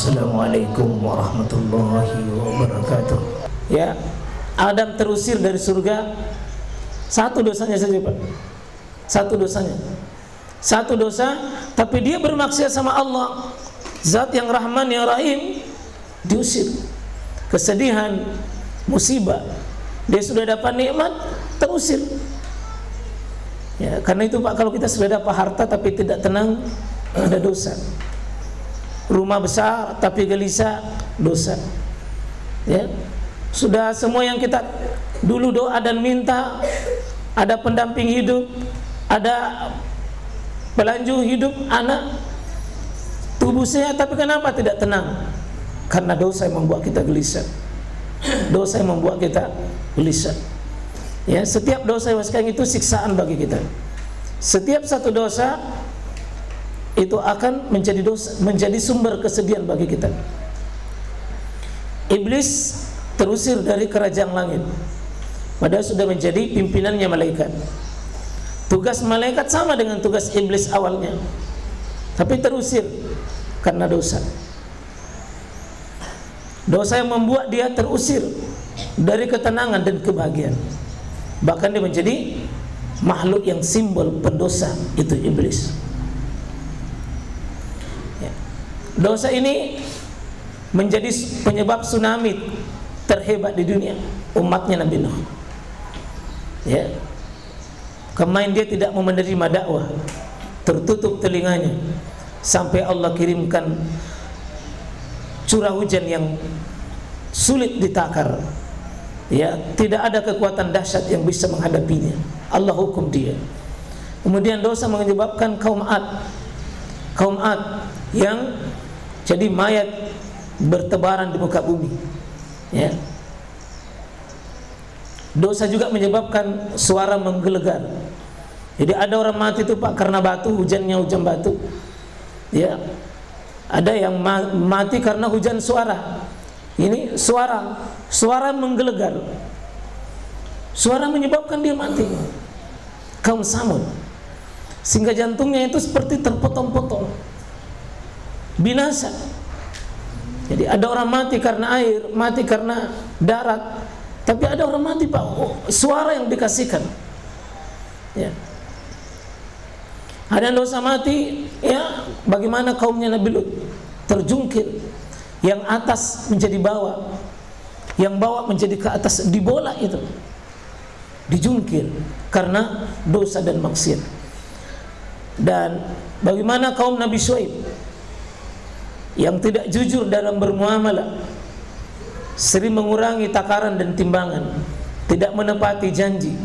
Assalamualaikum warahmatullahi wabarakatuh. Ya, Adam terusir dari surga. Satu dosanya saja, Pak. Satu dosanya. Satu dosa, tapi dia bermaksiat sama Allah, Zat yang Rahman yang Rahim, diusir. Kesedihan, musibah. Dia sudah dapat nikmat, terusir. Ya, karena itu Pak, kalau kita sudah dapat harta tapi tidak tenang, ada dosa. Rumah besar tapi gelisah, dosa. Ya, sudah semua yang kita dulu doa dan minta, ada pendamping hidup, ada pelanjut hidup, anak, tubuh sehat, tapi kenapa tidak tenang? Karena dosa yang membuat kita gelisah. Dosa yang membuat kita gelisah. Ya, setiap dosa yang sekarang itu siksaan bagi kita. Setiap satu dosa itu akan menjadi dosa, menjadi sumber kesedihan bagi kita. Iblis terusir dari kerajaan langit, padahal sudah menjadi pimpinannya malaikat. Tugas malaikat sama dengan tugas iblis awalnya, tapi terusir karena dosa. Dosa yang membuat dia terusir dari ketenangan dan kebahagiaan. Bahkan dia menjadi makhluk yang simbol pendosa, itu iblis. Dosa ini menjadi penyebab tsunami terhebat di dunia, umatnya Nabi Nuh. Ya, kemarin dia tidak mau menerima dakwah, tertutup telinganya, sampai Allah kirimkan curah hujan yang sulit ditakar. Ya, tidak ada kekuatan dahsyat yang bisa menghadapinya. Allah hukum dia. Kemudian dosa menyebabkan kaum Ad yang jadi mayat bertebaran di muka bumi. Ya. Dosa juga menyebabkan suara menggelegar. Jadi ada orang mati itu Pak karena batu, hujannya hujan batu. Ya. Ada yang mati karena hujan suara. Ini suara menggelegar. Suara menyebabkan dia mati. Kaum Samud, sehingga jantungnya itu seperti terpotong-potong, binasa. Jadi ada orang mati karena air, mati karena darat, tapi ada orang mati Pak, suara yang dikasihkan. Ya. Ada dosa mati, ya bagaimana kaumnya Nabi Lut, terjungkir, yang atas menjadi bawah, yang bawah menjadi ke atas, dibola itu, dijungkir karena dosa dan maksiat. Dan bagaimana kaum Nabi Syuaib yang tidak jujur dalam bermuamalah, sering mengurangi takaran dan timbangan, tidak menepati janji,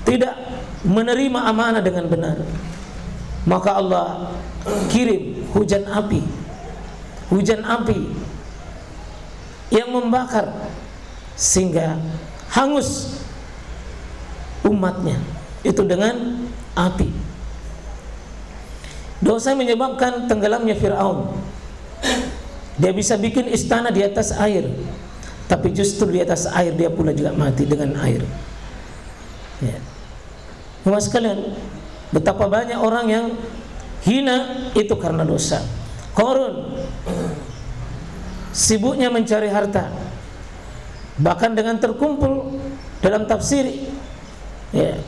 tidak menerima amanah dengan benar, maka Allah kirim hujan api yang membakar sehingga hangus umatnya itu dengan api. Dosa menyebabkan tenggelamnya Fir'aun. Dia bisa bikin istana di atas air, tapi justru di atas air dia pula juga mati dengan air. Ya. Mas sekalian, betapa banyak orang yang hina itu karena dosa. Qarun sibuknya mencari harta, bahkan dengan terkumpul dalam tafsir, ya,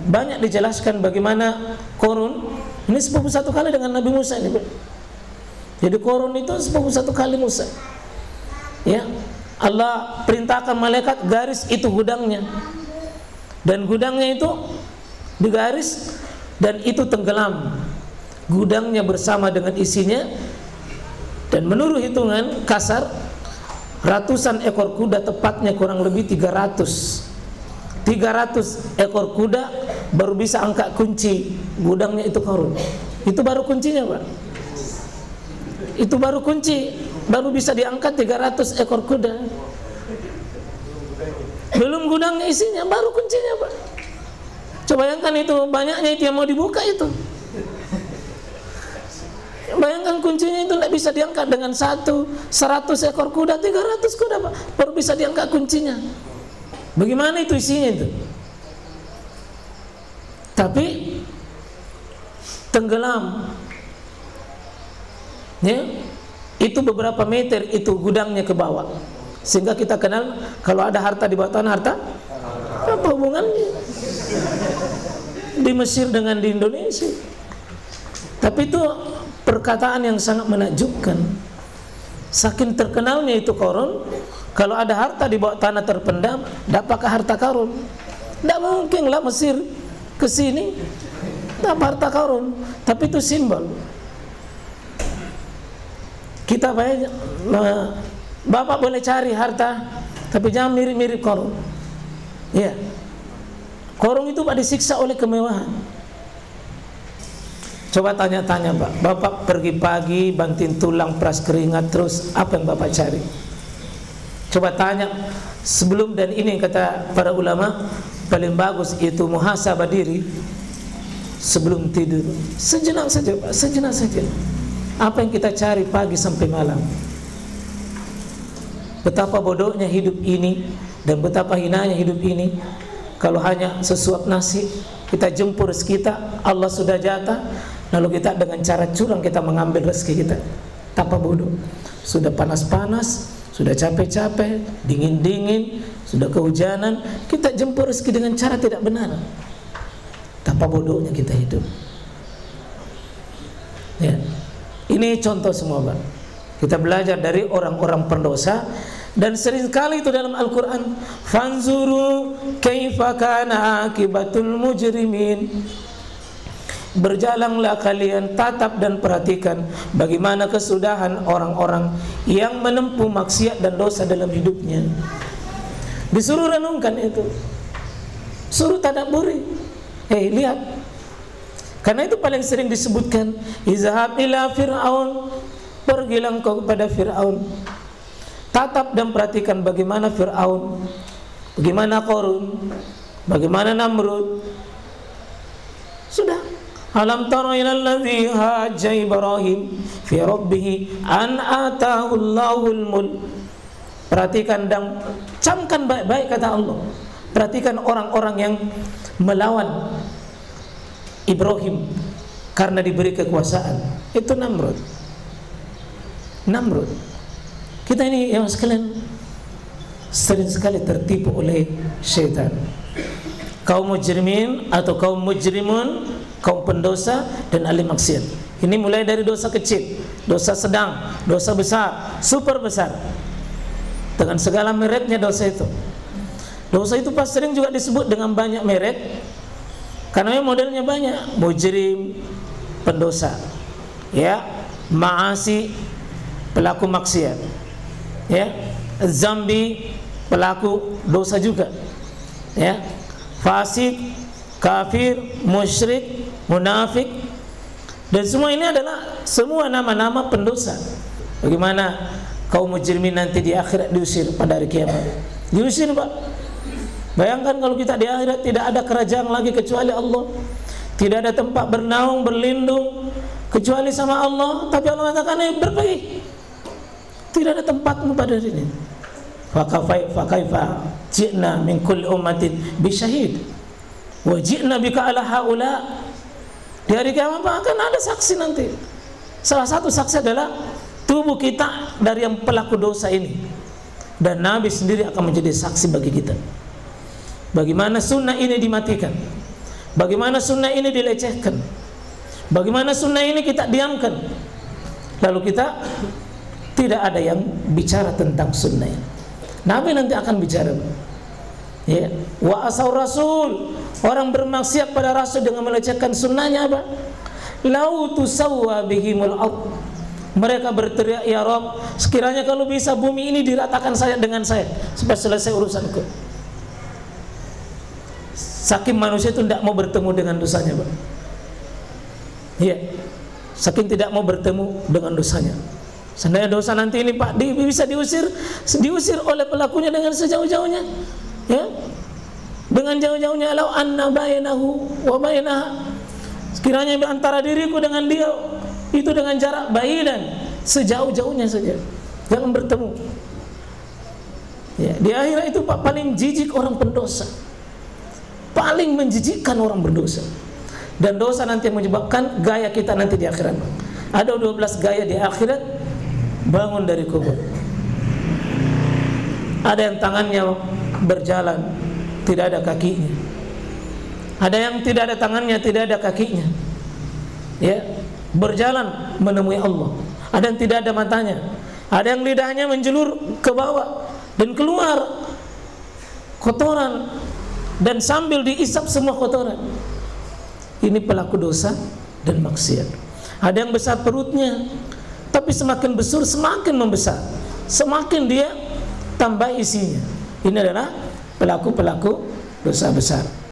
banyak dijelaskan bagaimana Qarun ini sepupu satu kali dengan Nabi Musa ini. Jadi Qarun itu sepupu satu kali Musa. Ya, Allah perintahkan malaikat garis itu gudangnya, dan gudangnya itu digaris dan itu tenggelam gudangnya bersama dengan isinya. Dan menurut hitungan kasar, ratusan ekor kuda, tepatnya kurang lebih 300 ekor kuda baru bisa angkat kunci gudangnya itu Qarun. Itu baru kuncinya Pak. Itu baru kunci, baru bisa diangkat 300 ekor kuda. Belum gudangnya isinya, baru kuncinya Pak. Coba bayangkan itu banyaknya itu yang mau dibuka itu. Bayangkan kuncinya itu tidak bisa diangkat dengan 100 ekor kuda, 300 kuda Pak, baru bisa diangkat kuncinya. Bagaimana itu isinya itu? Tapi tenggelam. Ya, itu beberapa meter itu gudangnya ke bawah, sehingga kita kenal kalau ada harta di bawah tanah, harta apa hubungannya di Mesir dengan di Indonesia? Tapi itu perkataan yang sangat menakjubkan. Saking terkenalnya itu Qarun, kalau ada harta di bawah tanah terpendam, dapatkah harta Qarun? Tidak mungkin lah Mesir ke sini dapat harta Qarun. Tapi itu simbol. Kita banyak, Bapak boleh cari harta, tapi jangan mirip-mirip Qarun. Ya, Qarun itu Pak disiksa oleh kemewahan. Coba tanya-tanya Pak, Bapak pergi pagi banting tulang, peras keringat, terus apa yang Bapak cari? Coba tanya sebelum, dan ini kata para ulama paling bagus itu muhasabah diri sebelum tidur. Sejenak saja Pak, sejenak saja. Apa yang kita cari pagi sampai malam? Betapa bodohnya hidup ini dan betapa hinanya hidup ini. Kalau hanya sesuap nasi, kita jemput rezeki kita, Allah sudah jatah, lalu kita dengan cara curang kita mengambil rezeki kita. Betapa bodoh. Sudah panas-panas, sudah capek-capek, dingin-dingin, sudah kehujanan, kita jemput rezeki dengan cara tidak benar. Betapa bodohnya kita hidup. Ya. Ini contoh semua Pak. Kita belajar dari orang-orang pendosa. Dan sering sekali itu dalam Al-Quran, fanzuru kaifa kana akibatul mujrimin. Berjalanlah kalian, tatap dan perhatikan bagaimana kesudahan orang-orang yang menempuh maksiat dan dosa dalam hidupnya. Disuruh renungkan itu, suruh tadabburi. Lihat, karena itu paling sering disebutkan, izhab ila fir'aun, pergilah engkau kepada Fir'aun. Tatap dan perhatikan bagaimana Fir'aun, bagaimana Qarun, bagaimana Namrud. Sudah. Alam tara ilal ladzi hajja Ibrahim fi rabbih an atahu Allahul mulk. Perhatikan dan camkan baik-baik kata Allah. Perhatikan orang-orang yang melawan Ibrahim karena diberi kekuasaan. Itu Namrud. Namrud. Kita ini yang sekalian sering sekali tertipu oleh syaitan. Kaum mujrimin atau kaum mujrimun, kaum pendosa dan ahli maksiat. Ini mulai dari dosa kecil, dosa sedang, dosa besar, super besar, dengan segala mereknya dosa itu. Dosa itu pas sering juga disebut dengan banyak merek, karena modelnya banyak. Mujrim, pendosa, ya, ma'asi, pelaku maksiat, ya, zambi, pelaku dosa juga, ya, fasik, kafir, musyrik, munafik, dan semua ini adalah semua nama-nama pendosa. Bagaimana kaum mujrimin nanti di akhirat diusir pada hari kiamat? Diusir Pak. Bayangkan kalau kita di akhirat tidak ada kerajaan lagi kecuali Allah, tidak ada tempat bernaung, berlindung kecuali sama Allah. Tapi Allah mengatakan berpergi, tidak ada tempatmu pada hari ini. Fakaifa ji'na min kulli ummatin bisyahid wa ji'na bika ala haula. Di hari kiamat akan ada saksi nanti. Salah satu saksi adalah tubuh kita dari yang pelaku dosa ini, dan Nabi sendiri akan menjadi saksi bagi kita. Bagaimana sunnah ini dimatikan, bagaimana sunnah ini dilecehkan, bagaimana sunnah ini kita diamkan, lalu kita tidak ada yang bicara tentang sunnah. Nabi nanti akan bicara. Ya, wa asau rasul, orang bermaksiat pada rasul dengan melecehkan sunnahnya apa? Lau tusawwa bihimul ard. Mereka berteriak, ya Rabb, sekiranya kalau bisa bumi ini diratakan saya dengan saya supaya selesai urusanku. Saking manusia itu tidak mau bertemu dengan dosanya, Pak. Iya, saking tidak mau bertemu dengan dosanya. Seandainya dosa nanti ini Pak bisa diusir oleh pelakunya dengan sejauh-jauhnya, ya, dengan jauh-jauhnya. Lau anna bainahu wa bainaha, sekiranya antara diriku dengan dia itu dengan jarak baidan, sejauh-jauhnya saja, jangan bertemu. Ya, di akhirat itu Pak paling jijik orang pendosa, paling menjijikkan orang berdosa. Dan dosa nanti yang menyebabkan gaya kita nanti di akhirat. Ada 12 gaya di akhirat bangun dari kubur. Ada yang tangannya berjalan, tidak ada kakinya. Ada yang tidak ada tangannya, tidak ada kakinya, ya, berjalan menemui Allah. Ada yang tidak ada matanya, ada yang lidahnya menjulur ke bawah dan keluar kotoran, dan sambil diisap semua kotoran. Ini pelaku dosa dan maksiat. Ada yang besar perutnya, tapi semakin besar semakin membesar, semakin dia tambah isinya. Ini adalah pelaku-pelaku dosa besar.